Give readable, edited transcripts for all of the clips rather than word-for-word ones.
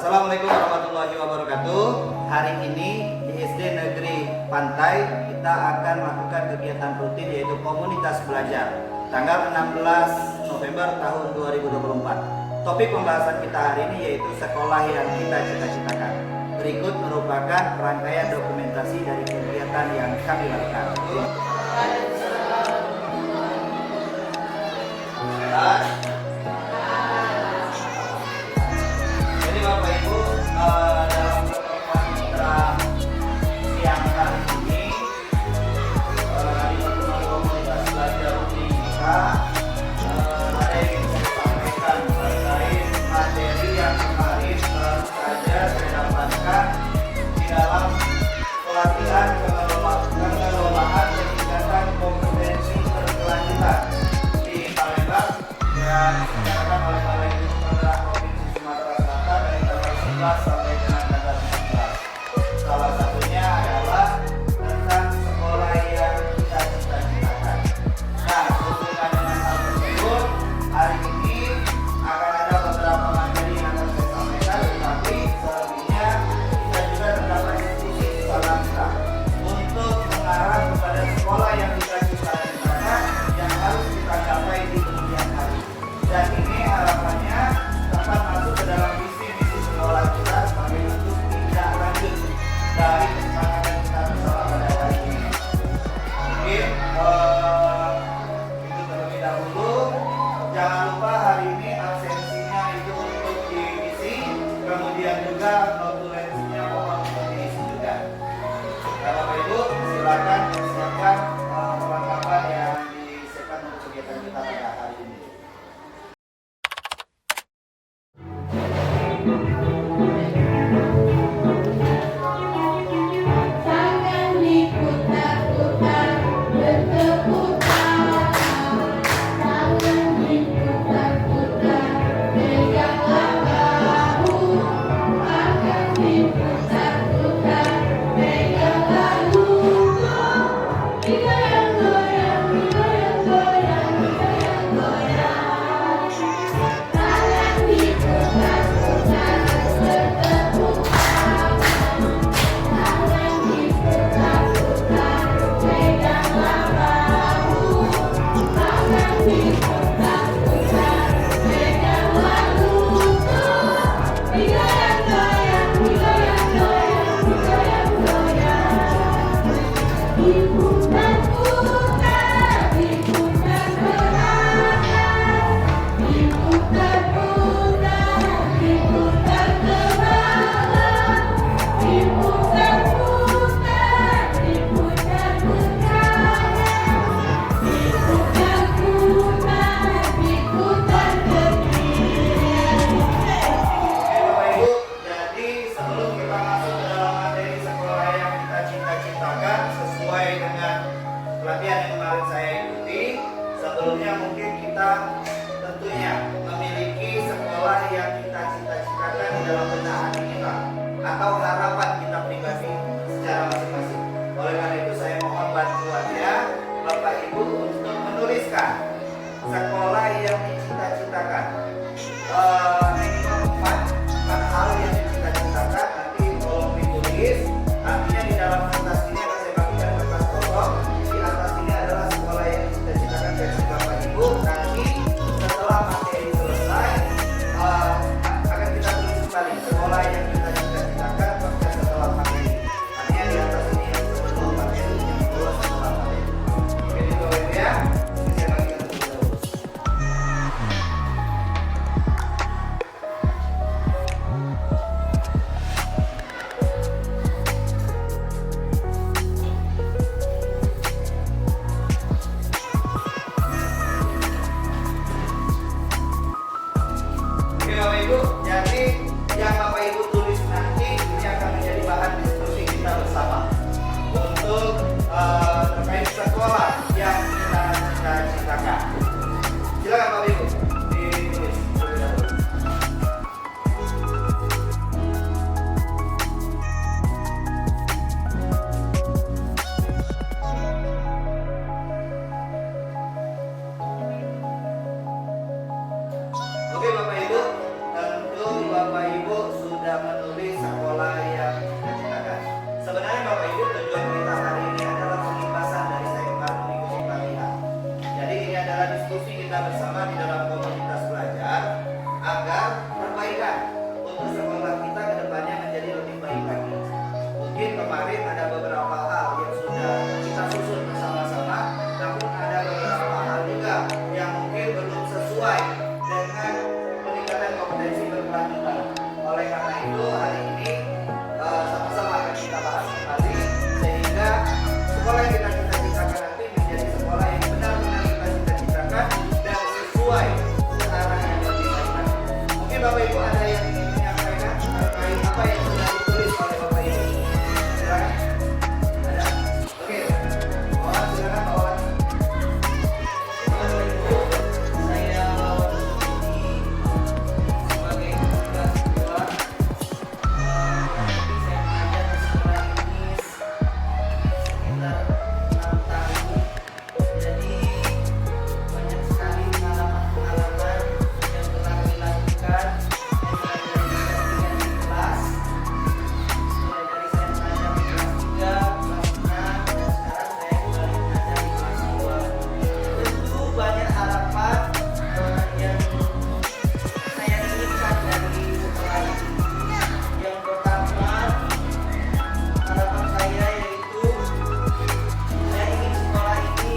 Assalamualaikum warahmatullahi wabarakatuh. Hari ini di SD Negeri Pantai kita akan melakukan kegiatan rutin yaitu komunitas belajar tanggal 16 November tahun 2024. Topik pembahasan kita hari ini yaitu sekolah yang kita cita-citakan. Berikut merupakan rangkaian dokumentasi dari kegiatan yang kami lakukan. Jadi Bapak Ibu, dalam pertemuan kita siang hari ini di pertemuan komunitas belajar rutin kita ada yang ingin saya sampaikan terkait materi yang kemarin baru saja saya dapatkan di dalam pelatihan pengelolaan peningkatan kompetensi berkelanjutan di Palembang yang diselenggarakan oleh Balai Guru Penggerak Provinsi Sumatera Selatan dari tanggal 11 sampai dengan tanggal 19. Salah satunya adalah tentang sekolah yang kita cita-citakan. Nah, berhubungan dengan hal tersebut, hari ini akan ada beberapa materi yang akan saya sampaikan, tetapi selebihnya kita juga terdapat diskusi bersama kita untuk mengarah kepada sekolah yang kita cita-citakan yang harus kita capai di kemudian hari. Dan ini harapannya dapat masuk ke dalam visi misi sekolah kita sebagai bentuk tindak lanjut dari kesepakatan kita bersama pada hari ini. Mungkin itu terlebih dahulu. Jangan lupa hari ini absensinya itu untuk diisi, kemudian juga notulensinya mohon untuk diisi juga. Bapak Ibu, silakan siapkan perlengkapan yang disiapkan untuk kegiatan kita pada hari ini. Tangan diputar-putar, bertepuk tangan. Tangan diputar-putar, peganglah bahu. Tangan diputar-putar, peganglah lutut. Digoyang-goyang, digoyang-goyang, digoyang-goyang. Tangan diputar-putar, bertepuk tangan. Tangan diputar-putar, peganglah bahu. Tangan diputar-putar, peganglah lutut. Digoyang-goyang, digoyang-goyang, digoyang-goyang. Diputar-putar, diputar perlahan. Diputar-putar, diputar ke bawah. Diputar-putar, diputar ke kanan. Diputar-putar, diputar ke kiri. Oke Bapak Ibu, jadi sebelum kita masuk ke dalam materi sekolah yang kita cita-citakan sesuai dengan pelatihan yang kemarin saya ikuti, sebelumnya mungkin kita tentunya memiliki sekolah yang kita cita-citakan di dalam benak hati kita atau harapan kita pribadi secara masing-masing. Oleh karena itu saya mohon bantuannya Bapak Ibu untuk menuliskan sekolah yang dicita-citakan. Minimal 4 hal yang dicita-citakan, nanti tolong ditulis. Artinya di dalam kertas ini akan saya bagikan kertas kosong. Di atas ini adalah sekolah yang dicita-citakan versi Bapak Ibu. Nanti setelah materi selesai akan kita tulis kembali sekolah yang kita cita-citakan pasca setelah materi. Artinya di atas ini yang sebelum materi, yang kedua setelah materi. Oke, itu ya. Ini saya bagikan terlebih dahulu. Oke Bapak Ibu, jadi yang Bapak Ibu tulis nanti ini akan menjadi bahan diskusi kita bersama untuk terkait sekolah yang kita cita-citakan. Silakan Bapak Ibu ditulis terlebih dahulu. Oke Bapak Ibu, tentu Bapak Ibu sudah berkelanjutan. Oleh karena itu hari ini sama-sama akan kita bahas kembali sehingga sekolah yang kita cita-citakan nanti menjadi sekolah yang benar-benar kita cita-citakan dan sesuai sekarang yang lebih baik. Mungkin Bapak Ibu ada yang ingin menyampaikan terkait apa yang sudah ditulis oleh Bapak Ibu. Silakan. Ada? Oke. Silakan Pak Wawan. Bapak Ibu, saya Wawan Sudi sebagai tugas sekolah. Saya mengajar di sekolah ini sekitar 6 tahun. Jadi banyak sekali pengalaman-pengalaman yang telah dilakukan. Saya belajar di kelas. Mulai dari saya mengajar di kelas 3, kelas 6, dan sekarang saya kembali mengajar di kelas 2. Tentu banyak harapan yang saya inginkan dari sekolah ini. Yang pertama, harapan saya yaitu saya ingin sekolah ini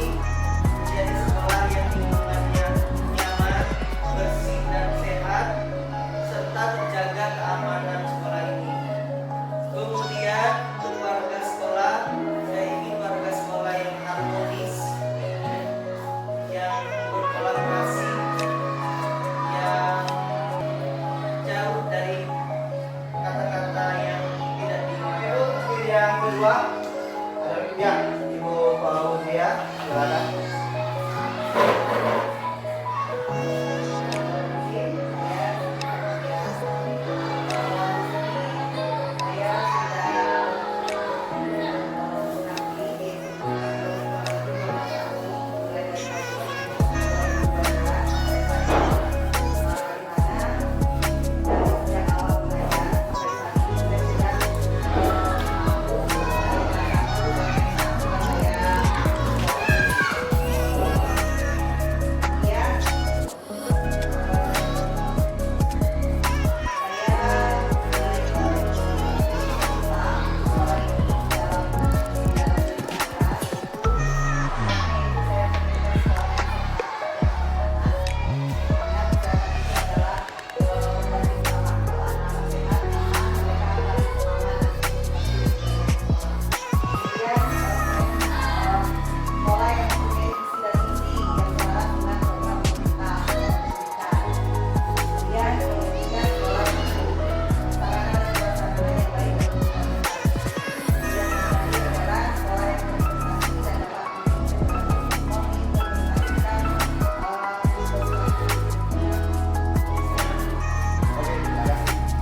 menjadi sekolah yang lingkungannya nyaman, bersih dan sehat, serta terjaga keamanan sekolah ini. Kemudian untuk warga sekolah, saya ingin warga sekolah yang harmonis, yang berkolaborasi, yang jauh dari kata-kata yang tidak diinginkan. Mungkin yang kedua ada ya Ibu Fauzia, silakan.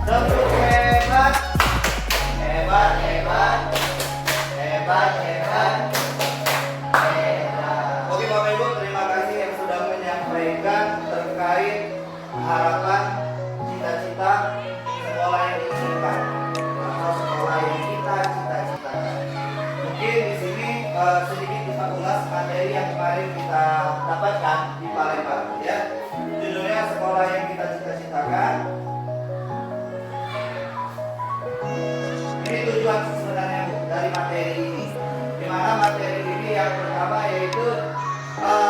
Tepuk hebat, hebat, hebat, hebat, hebat, hebat. Oke Bapak Ibu, terima kasih yang sudah menyampaikan terkait harapan, cita-cita sekolah yang diinginkan atau sekolah yang kita cita-citakan. Mungkin di sini sedikit kita ulas materi yang kemarin kita dapatkan di Palembang, ya. Judulnya sekolah yang kita cita-citakan. Ini tujuan sebenarnya Bu, dari materi ini. Di mana materi ini yang pertama yaitu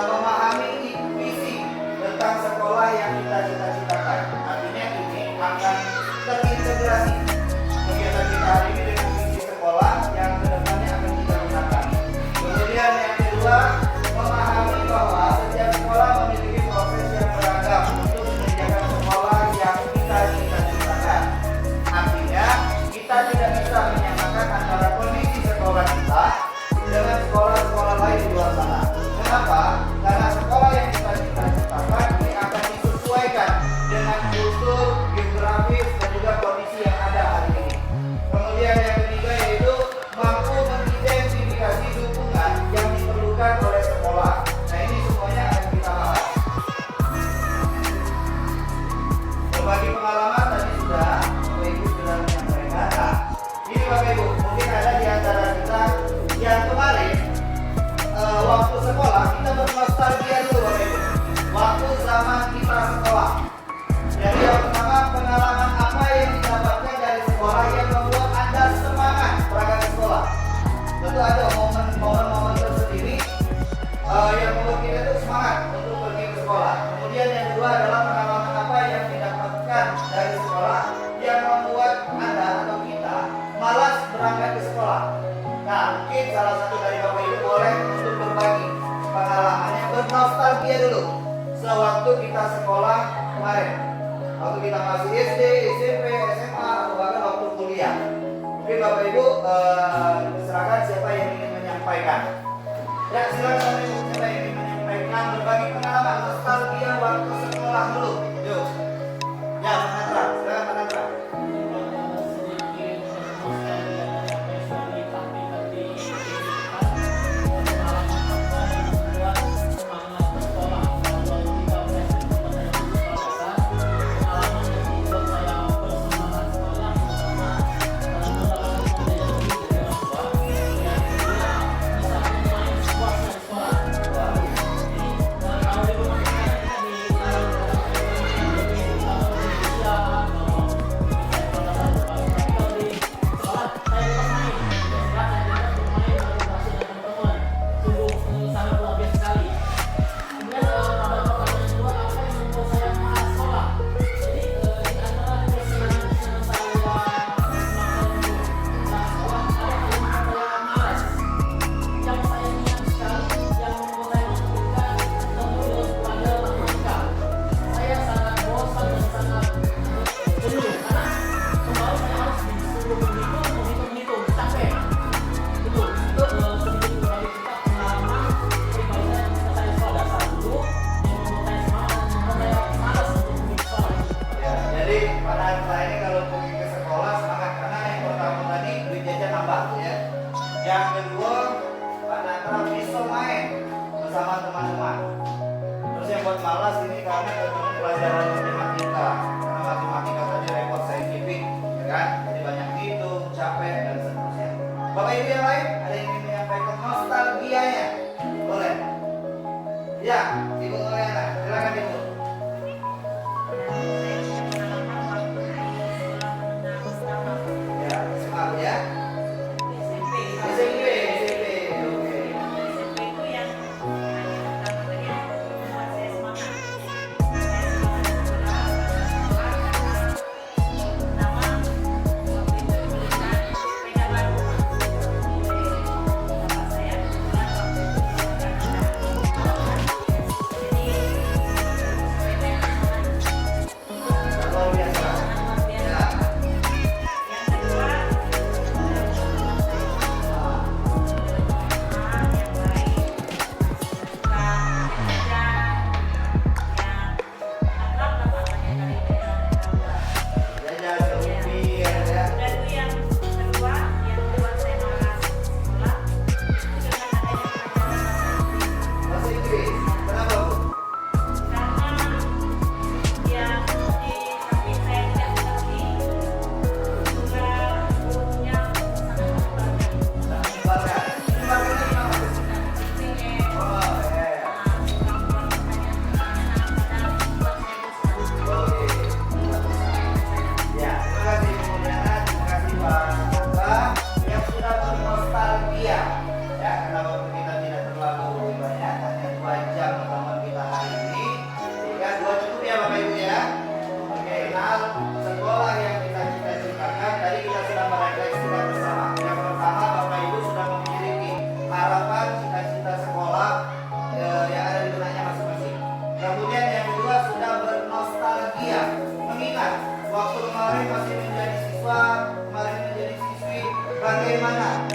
memahami visi tentang sekolah yang kita cita-citakan. Artinya ini akan terintegrasi kegiatan kita hari ini dengan visi sekolah yang kedepannya akan kita gunakan. Kemudian yang kedua, memahami bahwa setiap sekolah memiliki proses yang beragam untuk menyediakan sekolah yang kita cita-citakan. Artinya kita tidak bisa menyamakan antara kondisi sekolah kita dengan sekolah-sekolah lain di luar sana. Kenapa? Karena sekolah yang kita cita-citakan ini akan disesuaikan dengan kultur, geografis, dan juga kondisi yang ada salah satu dari Bapak Ibu boleh untuk berbagi pengalamannya, bernostalgia dulu sewaktu kita sekolah kemarin, waktu kita masih SD, SMP, SMA, atau bahkan waktu kuliah. Mungkin Bapak Ibu silakan siapa yang ingin menyampaikan. Ya silakan Bapak Ibu, siapa yang ingin menyampaikan berbagi pengalaman nostalgia waktu sekolah dulu. Yuk. Ya, Pak Natra, silakan Pak Natra. Yang kedua, Pak Natra bisa main bersama teman-teman. Terus yang buat malas ini karena ketemu pelajaran matematika. Karena matematika tadi repot saintifik, ya kan? Jadi banyak hitung, capek dan seterusnya. Bapak Ibu yang lain, ada yang ingin menyampaikan nostalgianya? Boleh? Ya, Ibu Noyana, silakan Ibu. Ya, semangat ya. Bagaimana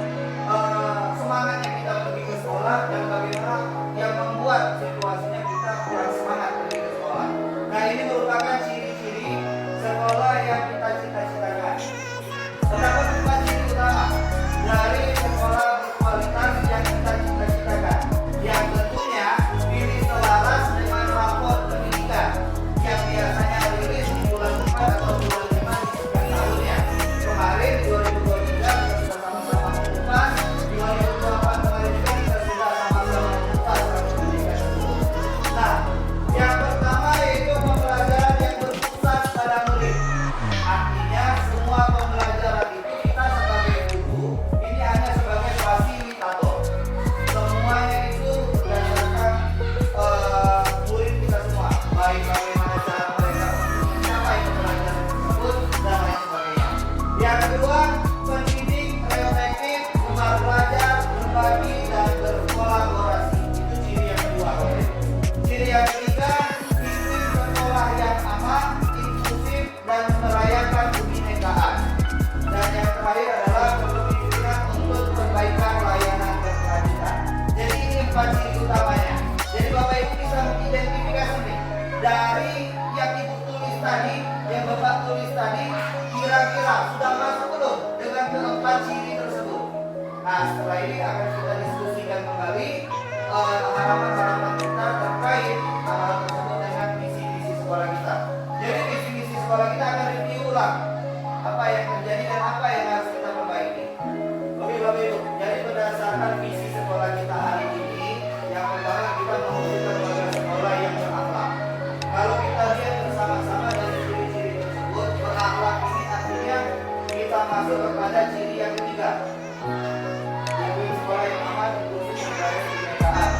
semangatnya kita pergi ke sekolah dan bagaimana yang membuat situasinya kita kurang semangat pergi ke sekolah. Nah ini merupakan ciri-ciri sekolah yang kita cita-citakan. Terdapat 4 ciri utama dari sekolah berkualitas yang kita cita-citakan, yang tentunya diri selaras dengan rapor pendidikan yang biasanya rilis di bulan 4 atau bulan 5 di setiap tahunnya. Kemarin 2023 kita sama-sama mengupas, 2024 kemarin juga kita sudah sama-sama mengupas rapor pendidikan tersebut. Nah, yang pertama yaitu pembelajaran yang berpusat pada murid. tulis tadi, kira-kira sudah masuk belum dengan keempat ciri tersebut? Nah, setelah ini akan kita diskusikan kembali harapan-harapan kita terkait hal tersebut dengan misi-misi sekolah kita. Jadi misi-misi sekolah kita akan review ulang apa yang terjadi dan apa yang harus kita perbaiki. Oke Bapak Ibu, jadi berdasarkan misi sekolah kita hari ini, yang pertama kita mewujudkan warga sekolah yang berakhlak. Kalau kita lihat bersama-sama dari ciri-ciri tersebut, berakhlak ini artinya kita masuk kepada ciri yang ketiga, yaitu sekolah yang aman, inklusif, berdaya, kebinekaan.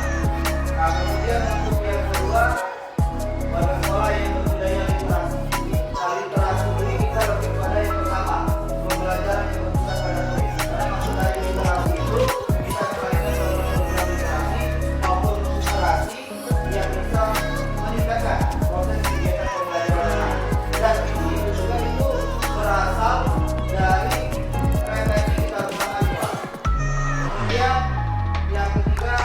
Nah, kemudian untuk yang kedua, warga sekolah yang berbudaya literasi. Nah, literasi ini kita lebih kepada yang pertama, pembelajaran yang berpusat pada murid. Karena maksud dari literasi itu bisa kembalikan pada program literasi maupun literasi yang bisa meningkatkan proses kegiatan pembelajaran. Dan ini juga itu berasal dari referensi kita bersama juga. Kemudian yang ketiga,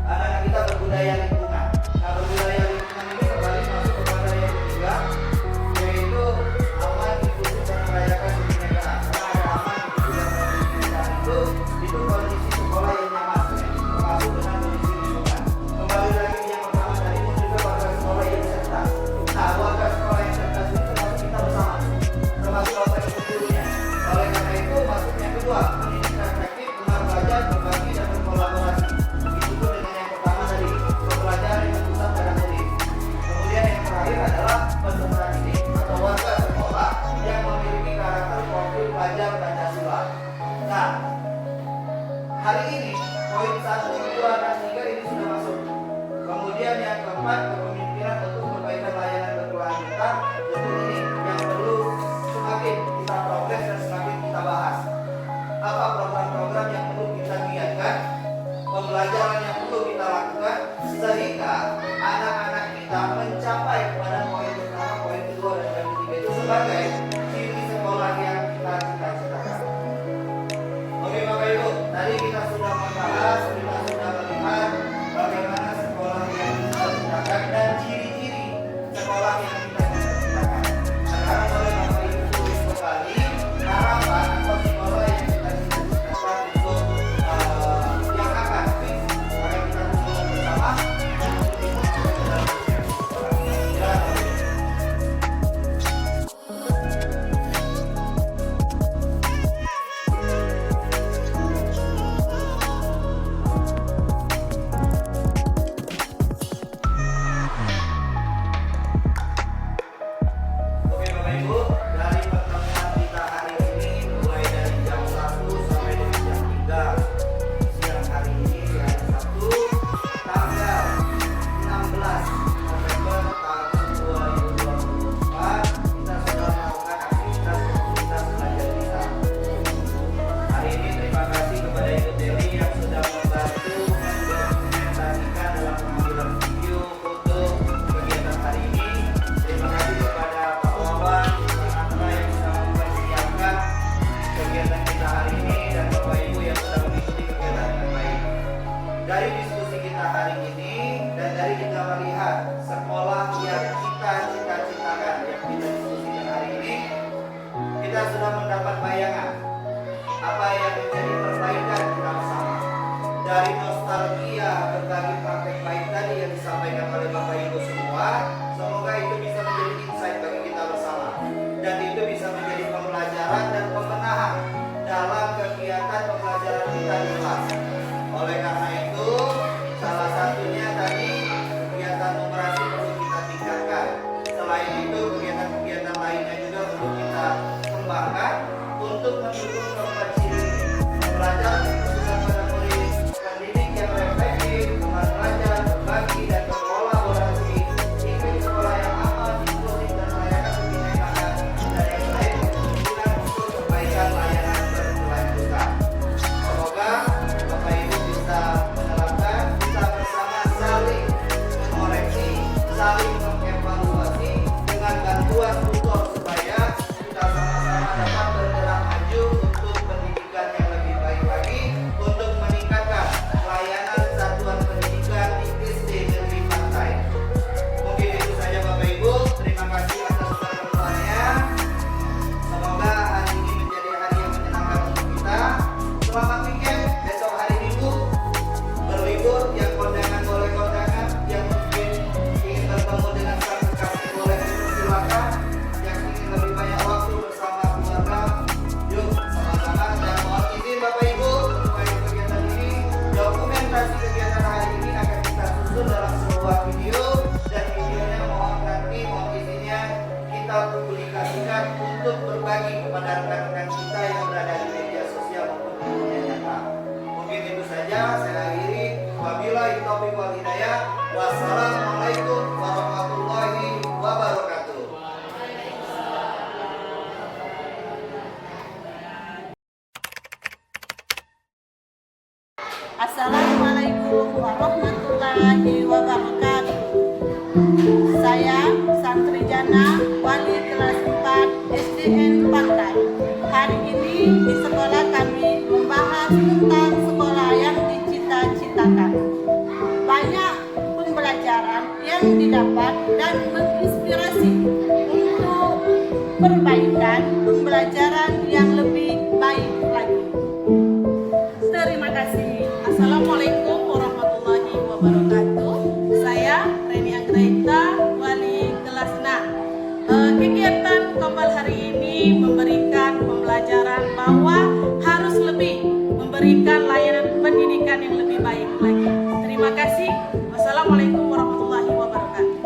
anak-anak kita berbudaya lingkungan. Nah, berbudaya lingkungan ini kembali masuk kepada yang ketiga, yaitu aman, inklusif, dan merayakan kebinekaan. Karena ada aman, inklusif, dan kebinekaan itu kondisi sekolah yang nyaman, termasuk dengan kondisi lingkungan. Kembali lagi yang pertama tadi, itu juga warga sekolah yang cerdas. Nah, warga sekolah yang cerdas itu termasuk kita bersama, termasuk bapak ibu gurunya. Oleh karena itu, masuk yang kedua, pendidikan efektif, gemar belajar, berbagi, dan berkolaborasi. Itu pun dengan yang pertama tadi, pembelajaran yang berpusat pada murid. Kemudian yang terakhir adalah peserta didik atau warga sekolah yang memiliki karakter profil pelajar Pancasila. Nah, hari ini poin 1, 2, dan 3 ini sudah masuk. Kemudian yang keempat, kepemimpinan untuk perbaikan layanan berkelanjutan. Tentu ini yang perlu semakin kita progres dan semakin kita bahas. Apa program-program yang perlu kita giatkan, pembelajaran yang perlu kita lakukan sehingga anak-anak kita mencapai kepada poin pertama, poin kedua, dan yang ketiga itu sebagai ciri sekolah yang kita cita-citakan. Oke Bapak Ibu, tadi kita sudah membahas, kita sudah melihat bagaimana sekolah yang kita citakan dan ciri-ciri sekolah yang kita cita-citakan. Sekarang boleh Bapak Ibu tulis kembali harapan atau sekolah yang kita cita-citakan untuk yang akan fix. Mari kita tulis bersama. Ya, oke Bapak Ibu, dari pertemuan kita hari ini mulai dari jam 1 sampai dengan jam 3 siang hari ini di hari Sabtu tanggal 16 November tahun 2024 kita sudah melakukan aktivitas belajar kita. Hari ini terima kasih kepada Ibu Teli yang sudah membantu mendokumentasikan dalam pengambilan video, foto kegiatan hari ini. Terima kasih kepada Pak Wawan, Pak Atra yang sudah mempersiapkan kegiatan kita hari ini dan Bapak Ibu yang sudah mengikuti kegiatan dengan baik. Dari diskusi kita hari ini dan dari kita melihat sekolah yang kita cita-citakan yang kita diskusikan hari ini, kita sudah mendapat bayangan apa yang menjadi perbaikan kita bersama. Dari nostalgia berbagi praktek baik tadi yang disampaikan oleh Bapak Ibu semua, semoga itu bisa menjadi insight bagi kita bersama dan itu bisa menjadi pembelajaran dan pembenahan dalam kegiatan pembelajaran kita di kelas. Oleh karena itu, salah satunya tadi kegiatan numerasi perlu kita tingkatkan. Selain itu, kegiatan-kegiatan lainnya juga perlu kita kembangkan berbagi kepada rekan-rekan kita yang berada di media sosial maupun di dunia nyata. Mungkin itu saja saya akhiri. Wabillahi taufiq wal hidayah. Wassalamualaikum warahmatullahi wabarakatuh. Assalamualaikum warahmatullahi wabarakatuh. Saya Santri Jana, wali kelas 4 SDN Pantai. Hari ini di sekolah kami membahas tentang sekolah yang dicita-citakan. Banyak pembelajaran yang didapat dan menginspirasi untuk perbaikan pembelajaran yang lebih baik lagi. Terima kasih. Assalamualaikum warahmatullahi wabarakatuh. Saya Reni Anggraita, wali kelas 6. Kegiatan kembal hari ini memberikan pembelajaran bahwa harus lebih memberikan layanan pendidikan yang lebih baik lagi. Terima kasih. Wassalamualaikum warahmatullahi wabarakatuh.